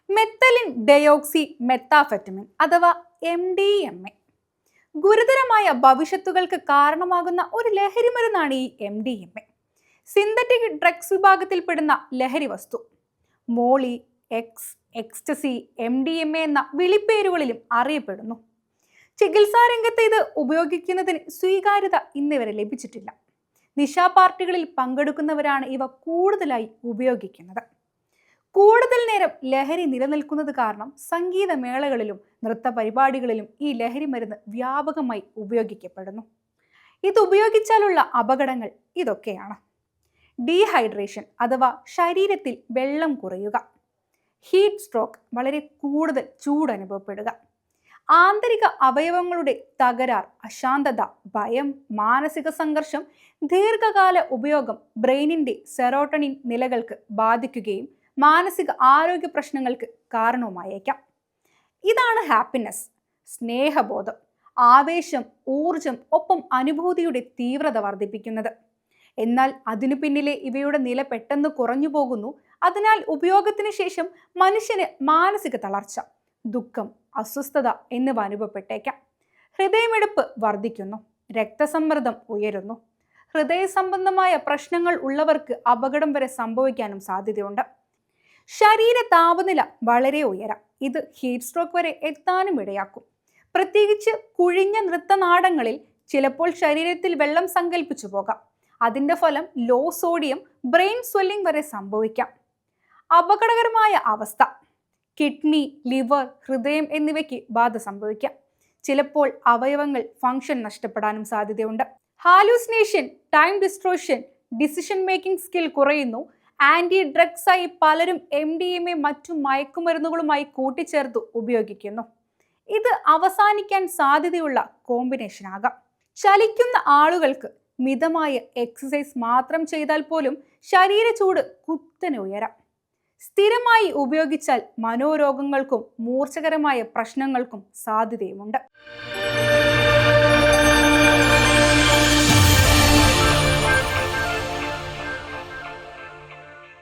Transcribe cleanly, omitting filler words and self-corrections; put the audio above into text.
Methylene deoxy methamphetamine അഥവാ MDMA ഗുരുതരമായ ഭവിഷ്യത്തുകൾക്ക് കാരണമാകുന്ന ഒരു ലഹരി മരുന്നാണ് ഈ MDMA. സിന്തറ്റിക് ഡ്രഗ്സ് വിഭാഗത്തിൽപ്പെടുന്ന ലഹരി വസ്തു. മോളി, എക്സ്റ്റസി, MDMA എന്ന വിളിപ്പേരുകളിലും അറിയപ്പെടുന്നു. ചികിത്സാ രംഗത്ത് ഇത് ഉപയോഗിക്കുന്നതിന് സ്വീകാര്യത ഇന്നുവരെ ലഭിച്ചിട്ടില്ല. നിശാ പാർട്ടികളിൽ പങ്കെടുക്കുന്നവരാണ് ഇവ കൂടുതലായി ഉപയോഗിക്കുന്നത്. കൂടുതൽ നേരം ലഹരി നിലനിൽക്കുന്നത് കാരണം സംഗീതമേളകളിലും നൃത്ത പരിപാടികളിലും ഈ ലഹരി മരുന്ന് വ്യാപകമായി ഉപയോഗിക്കപ്പെടുന്നു. ഇത് ഉപയോഗിച്ചാലുള്ള അപകടങ്ങൾ ഇതൊക്കെയാണ്: ഡീഹൈഡ്രേഷൻ അഥവാ ശരീരത്തിൽ വെള്ളം കുറയുക, ഹീറ്റ് സ്ട്രോക്ക് വളരെ കൂടുതൽ ചൂട് അനുഭവപ്പെടുക, ആന്തരിക അവയവങ്ങളുടെ തകരാർ, അശാന്തത, ഭയം, മാനസിക സംഘർഷം, ദീർഘകാല ഉപയോഗം ബ്രെയിനിന്റെ സെറോട്ടണിൻ നിലകൾക്ക് ബാധിക്കുകയും മാനസിക ആരോഗ്യ പ്രശ്നങ്ങൾക്ക് കാരണവുമായേക്കാം. ഇതാണ് ഹാപ്പിനെസ്, സ്നേഹബോധം, ആവേശം, ഊർജം, ഒപ്പം അനുഭൂതിയുടെ തീവ്രത വർദ്ധിപ്പിക്കുന്നത്. എന്നാൽ അതിനു പിന്നിലെ ഇവയുടെ നില പെട്ടെന്ന് കുറഞ്ഞു പോകുന്നു. അതിനാൽ ഉപയോഗത്തിന് ശേഷം മനുഷ്യന് മാനസിക തളർച്ച, ദുഃഖം, അസ്വസ്ഥത എന്നിവ അനുഭവപ്പെട്ടേക്കാം. ഹൃദയമിടിപ്പ് വർദ്ധിക്കുന്നു, രക്തസമ്മർദ്ദം ഉയരുന്നു. ഹൃദയ സംബന്ധമായ പ്രശ്നങ്ങൾ ഉള്ളവർക്ക് അപകടം വരെ സംഭവിക്കാനും സാധ്യതയുണ്ട്. ശരീര താപനില വളരെ ഉയരാം. ഇത് ഹീറ്റ് സ്ട്രോക്ക് വരെ എത്താനും ഇടയാക്കും. പ്രത്യേകിച്ച് കുഴിഞ്ഞ നൃത്തനാടങ്ങളിൽ ചിലപ്പോൾ ശരീരത്തിൽ വെള്ളം സങ്കല്പിച്ചു പോകാം. അതിന്റെ ഫലം ലോ സോഡിയം, ബ്രെയിൻ സ്വെല്ലിംഗ് വരെ സംഭവിക്കാം. അപകടകരമായ അവസ്ഥ: കിഡ്നി, ലിവർ, ഹൃദയം എന്നിവയ്ക്ക് ബാധ സംഭവിക്കാം. ചിലപ്പോൾ അവയവങ്ങൾ ഫംഗ്ഷൻ നഷ്ടപ്പെടാനും സാധ്യതയുണ്ട്. Hallucination, time distortion, decision making skill കുറയുന്നു. ആന്റി ഡ്രഗ്സായി പലരും MDMA മറ്റു മയക്കുമരുന്നുകളുമായി കൂട്ടിച്ചേർത്ത് ഉപയോഗിക്കുന്നു. ഇത് അവസാനിക്കാൻ സാധ്യതയുള്ള കോമ്പിനേഷൻ ആകാം. ചലിക്കുന്ന ആളുകൾക്ക് മിതമായ എക്സസൈസ് മാത്രം ചെയ്താൽ പോലും ശരീര ചൂട് കുത്തനെ ഉയരാം. സ്ഥിരമായി ഉപയോഗിച്ചാൽ മനോരോഗങ്ങൾക്കും മൂർച്ഛകരമായ പ്രശ്നങ്ങൾക്കും സാധ്യതയുമുണ്ട്.